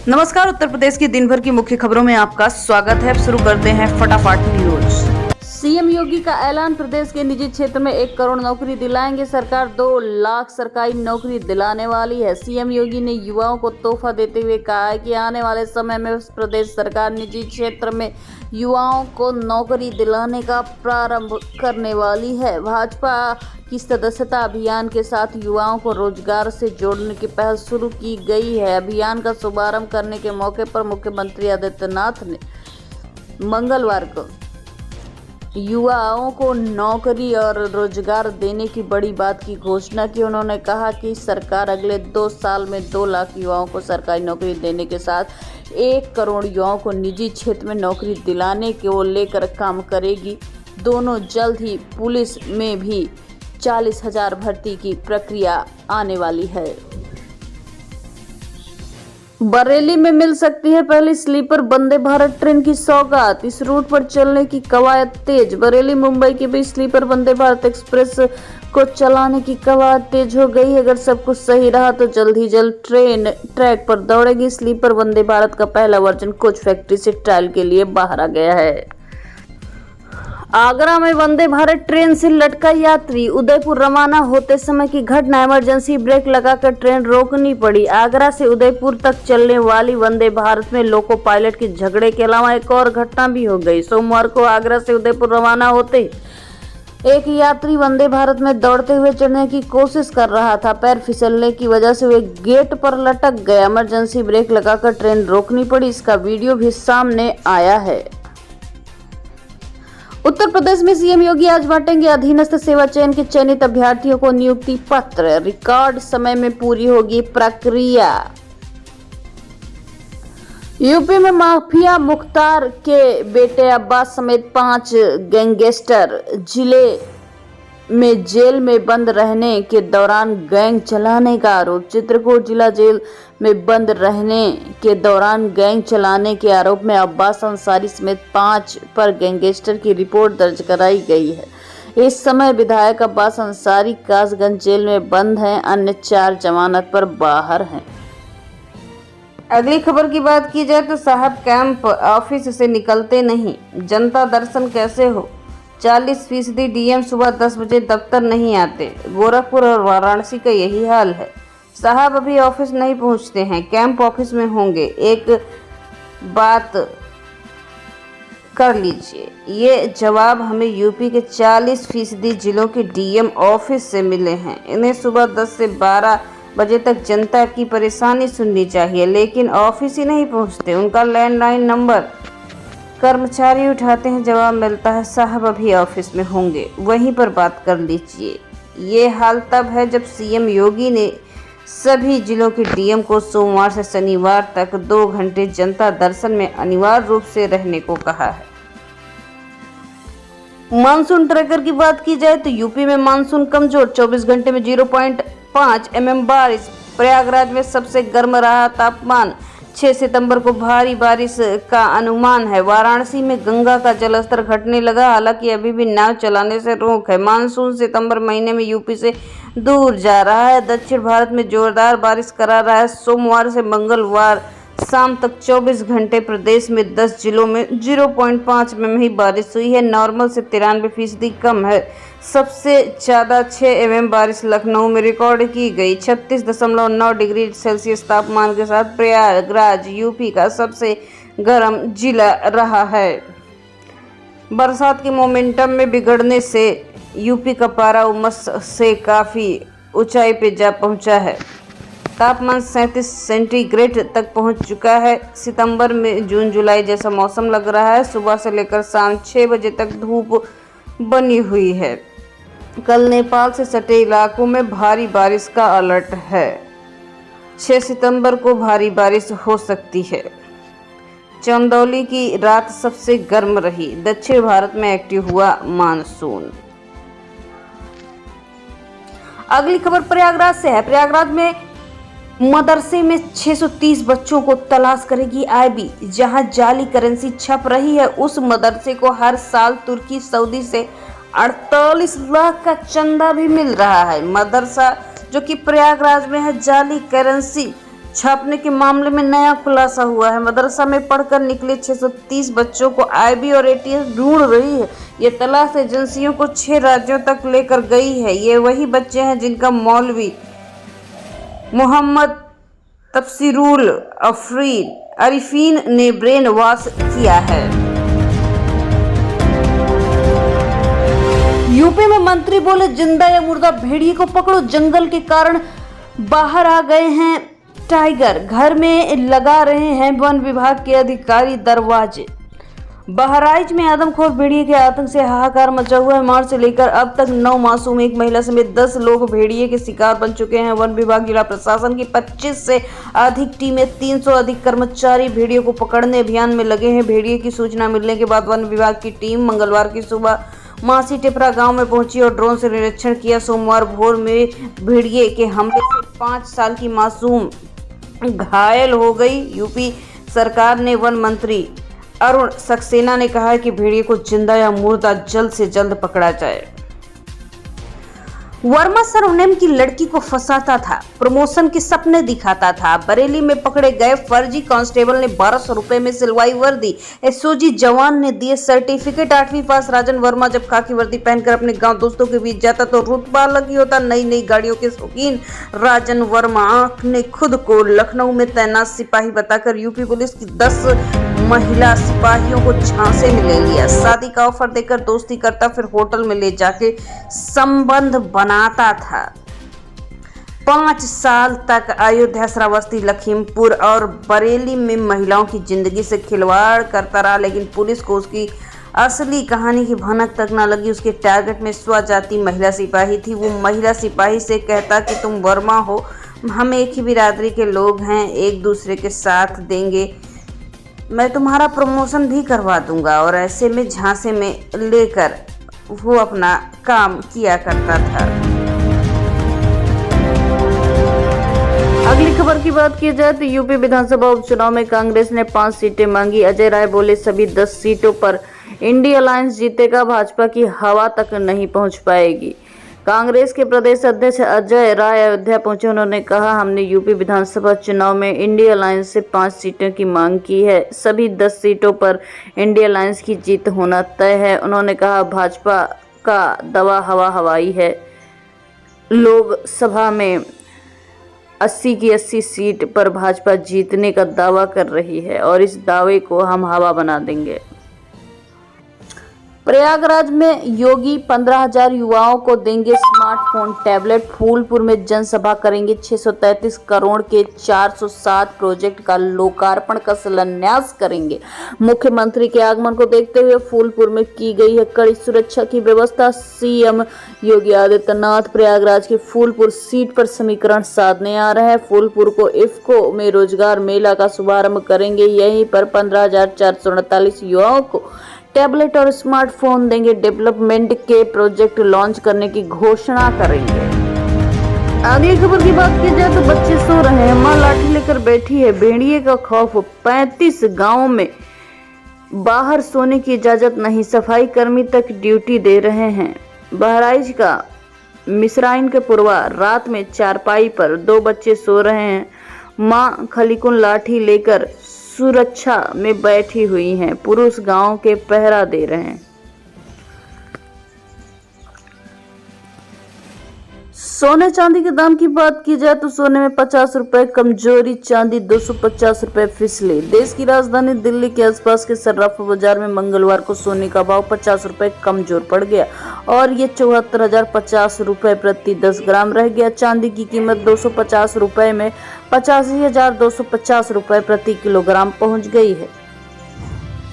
नमस्कार। उत्तर प्रदेश की दिन भर की मुख्य खबरों में आपका स्वागत है। अब शुरू करते हैं फटाफट न्यूज। सीएम योगी का ऐलान, प्रदेश के निजी क्षेत्र में 1 करोड़ नौकरी दिलाएंगे सरकार। 2 लाख सरकारी नौकरी दिलाने वाली है। सीएम योगी ने युवाओं को तोहफा देते हुए कहा है कि आने वाले समय में प्रदेश सरकार निजी क्षेत्र में युवाओं को नौकरी दिलाने का प्रारंभ करने वाली है। भाजपा की सदस्यता अभियान के साथ युवाओं को रोजगार से जोड़ने की पहल शुरू की गई है। अभियान का शुभारंभ करने के मौके पर मुख्यमंत्री आदित्यनाथ ने मंगलवार को युवाओं को नौकरी और रोजगार देने की बड़ी बात की घोषणा की। उन्होंने कहा कि सरकार अगले 2 साल में 2 लाख युवाओं को सरकारी नौकरी देने के साथ 1 करोड़ युवाओं को निजी क्षेत्र में नौकरी दिलाने को लेकर काम करेगी। दोनों जल्द ही पुलिस में भी 40,000 भर्ती की प्रक्रिया आने वाली है। बरेली में मिल सकती है पहली स्लीपर वंदे भारत ट्रेन की सौगात। इस रूट पर चलने की कवायद तेज। बरेली मुंबई के बीच स्लीपर वंदे भारत एक्सप्रेस को चलाने की कवायद तेज हो गई है। अगर सब कुछ सही रहा तो जल्द ही जल्द ट्रेन ट्रैक पर दौड़ेगी। स्लीपर वंदे भारत का पहला वर्जन कोच फैक्ट्री से ट्रायल के लिए बाहर आ गया है। आगरा में वंदे भारत ट्रेन से लटका यात्री। उदयपुर रवाना होते समय की घटना। इमरजेंसी ब्रेक लगाकर ट्रेन रोकनी पड़ी। आगरा से उदयपुर तक चलने वाली वंदे भारत में लोको पायलट के झगड़े के अलावा एक और घटना भी हो गई। सोमवार को आगरा से उदयपुर रवाना होते एक यात्री वंदे भारत में दौड़ते हुए चढ़ने की कोशिश कर रहा था। पैर फिसलने की वजह से वे गेट पर लटक गया। इमरजेंसी ब्रेक लगाकर ट्रेन रोकनी पड़ी। इसका वीडियो भी सामने आया है। उत्तर प्रदेश में सीएम योगी आज बांटेंगे अधीनस्थ सेवा चयन के चयनित अभ्यर्थियों को नियुक्ति पत्र। रिकॉर्ड समय में पूरी होगी प्रक्रिया। यूपी में माफिया मुख्तार के बेटे अब्बास समेत 5 गैंगस्टर जिले में जेल में बंद रहने के दौरान गैंग चलाने का आरोप। चित्रकूट जिला जेल में बंद रहने के दौरान गैंग चलाने के आरोप में अब्बास अंसारी समेत 5 पर गैंगस्टर की रिपोर्ट दर्ज कराई गई है। इस समय विधायक अब्बास अंसारी कासगंज जेल में बंद हैं। अन्य 4 जमानत पर बाहर हैं। अगली खबर की बात की जाए तो साहब कैंप ऑफिस से निकलते नहीं, जनता दर्शन कैसे हो। 40% डीएम सुबह 10 बजे दफ्तर नहीं आते। गोरखपुर और वाराणसी का यही हाल है। साहब अभी ऑफिस नहीं पहुंचते हैं, कैंप ऑफिस में होंगे। एक बात कर लीजिए, ये जवाब हमें यूपी के 40% जिलों के डीएम ऑफिस से मिले हैं। इन्हें सुबह 10 से 12 बजे तक जनता की परेशानी सुननी चाहिए, लेकिन ऑफिस ही नहीं पहुंचते। उनका लैंडलाइन नंबर कर्मचारी उठाते हैं, जवाब मिलता है साहब अभी ऑफिस में होंगे, वहीं पर बात कर लीजिए। ये हाल तब है जब सीएम योगी ने सभी जिलों के डीएम को सोमवार से शनिवार तक 2 घंटे जनता दर्शन में अनिवार्य रूप से रहने को कहा है। मानसून ट्रैकर की बात की जाए तो यूपी में मानसून कमजोर। 24 घंटे में 0.5 mm बारिश। प्रयागराज में सबसे गर्म रहा तापमान। 6 सितंबर को भारी बारिश का अनुमान है। वाराणसी में गंगा का जलस्तर घटने लगा, हालांकि अभी भी नाव चलाने से रोक है। मानसून सितंबर महीने में यूपी से दूर जा रहा है। दक्षिण भारत में जोरदार बारिश करा रहा है। सोमवार से मंगलवार शाम तक 24 घंटे प्रदेश में 10 जिलों में 0.5 mm ही बारिश हुई है। नॉर्मल से 93% कम है। सबसे ज़्यादा 6 mm बारिश लखनऊ में रिकॉर्ड की गई। 36.9 डिग्री सेल्सियस तापमान के साथ प्रयागराज यूपी का सबसे गर्म जिला रहा है। बरसात के मोमेंटम में बिगड़ने से यूपी का पारा उमस से काफ़ी ऊंचाई पे जा पहुंचा है। तापमान 37 सेंटीग्रेड तक पहुंच चुका है। सितंबर में जून जुलाई जैसा मौसम लग रहा है। सुबह से लेकर शाम 6 बजे तक धूप बनी हुई है। कल नेपाल से सटे इलाकों में भारी बारिश का अलर्ट है। 6 सितंबर को भारी बारिश हो सकती है। चंदौली की रात सबसे गर्म रही। दक्षिण भारत में एक्टिव हुआ मानसून। अगली खबर प्रयागराज से है। प्रयागराज में मदरसे में 630 बच्चों को तलाश करेगी आईबी। जहां जाली करेंसी छप रही है, उस मदरसे को हर साल तुर्की सऊदी से 48 लाख का चंदा भी मिल रहा है। मदरसा जो कि प्रयागराज में है, जाली करेंसी छापने के मामले में नया खुलासा हुआ है। मदरसा में पढ़कर निकले 630 बच्चों को आईबी और एटीएस ढूंढ रही है। ये तलाश एजेंसियों को 6 राज्यों तक लेकर गई है। ये वही बच्चे हैं जिनका मौलवी मोहम्मद तफसीरुल अरीफीन ने ब्रेन वॉश किया है। यूपी में मंत्री बोले जिंदा या मुर्दा भेड़िए को पकड़ो, जंगल के कारण बाहर आ गए हैं टाइगर, घर में लगा रहे हैं वन विभाग के अधिकारी दरवाजे। बहराइच में आदमखोर भेड़िए के आतंक से हाहाकार मचा हुआ है। मार्च से लेकर अब तक 9 मासूम, एक महिला समेत 10 लोग भेड़िए के शिकार बन चुके हैं। वन विभाग, जिला प्रशासन की 25 से अधिक टीमें, 300 अधिक कर्मचारी भेड़िए को पकड़ने अभियान में लगे हैं। भेड़िए की सूचना मिलने के बाद वन विभाग की टीम मंगलवार की सुबह मासी टिपरा गांव में पहुंची और ड्रोन से निरीक्षण किया। सोमवार भोर में भेड़िए के हमले से 5 साल की मासूम घायल हो गई। यूपी सरकार ने वन मंत्री अरुण सक्सेना ने कहा है कि भेड़िए को जिंदा या मुर्दा जल्द से जल्द पकड़ा जाए। वर्मा सरनेम की लड़की को फंसाता था, प्रमोशन के सपने दिखाता था। बरेली में पकड़े गए फर्जी कांस्टेबल ने 1200 रुपए में सिलवाई वर्दी। एसओजी जवान ने दिए सर्टिफिकेट। 8वीं पास राजन वर्मा जब खाकी वर्दी पहनकर अपने गांव दोस्तों के बीच जाता तो रुतबा अलग ही होता। नई नई गाड़ियों के शौकीन राजन वर्मा ने खुद को लखनऊ में तैनात सिपाही बताकर यूपी पुलिस की 10 महिला सिपाहियों को झांसे में ले लिया। शादी का ऑफर देकर दोस्ती करता, फिर होटल में ले जाके संबंध बनाता था। 5 साल तक अयोध्या, श्रावस्ती, लखीमपुर और बरेली में महिलाओं की जिंदगी से खिलवाड़ करता रहा, लेकिन पुलिस को उसकी असली कहानी की भनक तक न लगी। उसके टारगेट में स्वजाति महिला सिपाही थी। वो महिला सिपाही से कहता कि तुम वर्मा हो, हम एक ही बिरादरी के लोग हैं, एक दूसरे के साथ देंगे, मैं तुम्हारा प्रमोशन भी करवा दूंगा। और ऐसे में झांसे में लेकर वो अपना काम किया करता था। अगली खबर की बात की जाए तो यूपी विधानसभा उपचुनाव में कांग्रेस ने 5 सीटें मांगी। अजय राय बोले सभी 10 सीटों पर इंडिया अलायंस जीतेगा, भाजपा की हवा तक नहीं पहुंच पाएगी। कांग्रेस के प्रदेश अध्यक्ष अजय राय अयोध्या पहुंचे। उन्होंने कहा हमने यूपी विधानसभा चुनाव में इंडिया अलायंस से 5 सीटों की मांग की है, सभी 10 सीटों पर इंडिया अलायंस की जीत होना तय है। उन्होंने कहा भाजपा का दावा हवा हवाई है। लोकसभा में 80 की 80 सीट पर भाजपा जीतने का दावा कर रही है और इस दावे को हम हवा बना देंगे। प्रयागराज में योगी 15,000 युवाओं को देंगे स्मार्टफोन, टैबलेट। फूलपुर में जनसभा करेंगे। 633 करोड़ के 407 प्रोजेक्ट का लोकार्पण का शिलान्यास करेंगे। मुख्यमंत्री के आगमन को देखते हुए फूलपुर में की गई है कड़ी सुरक्षा की व्यवस्था। सीएम योगी आदित्यनाथ प्रयागराज के फूलपुर सीट पर समीकरण साधने आ रहे हैं। फूलपुर को इफ्को में रोजगार मेला का शुभारंभ करेंगे। यहीं पर 15,448 युवाओं को टैबलेट और स्मार्टफोन देंगे। डेवलपमेंट के प्रोजेक्ट लॉन्च करने की घोषणा करेंगे। आगे खबर की बात की जाए तो बच्चे सो रहे हैं, मां लाठी लेकर बैठी है, भेड़िए का खौफ। 35 गांवों में बाहर सोने की इजाजत नहीं, सफाई कर्मी तक ड्यूटी दे रहे हैं। बहराइच का मिसराइन के पुरवा रात में चारपाई पर 2 बच्चे सो रहे हैं। मां खलीकुन लाठी लेकर सुरक्षा में बैठी हुई हैं। पुरुष गांव के पहरा दे रहे हैं। सोने चांदी के दाम की बात की जाए तो सोने में 50 रुपए कमजोरी, चांदी 250 रुपए फिसले। देश की राजधानी दिल्ली के आसपास के सर्राफा बाजार में मंगलवार को सोने का भाव 50 रुपए कमजोर पड़ गया और ये 74,050 रुपए प्रति 10 ग्राम रह गया। चांदी की कीमत 250 रुपए में 85,250 रुपए प्रति किलोग्राम पहुंच गई है।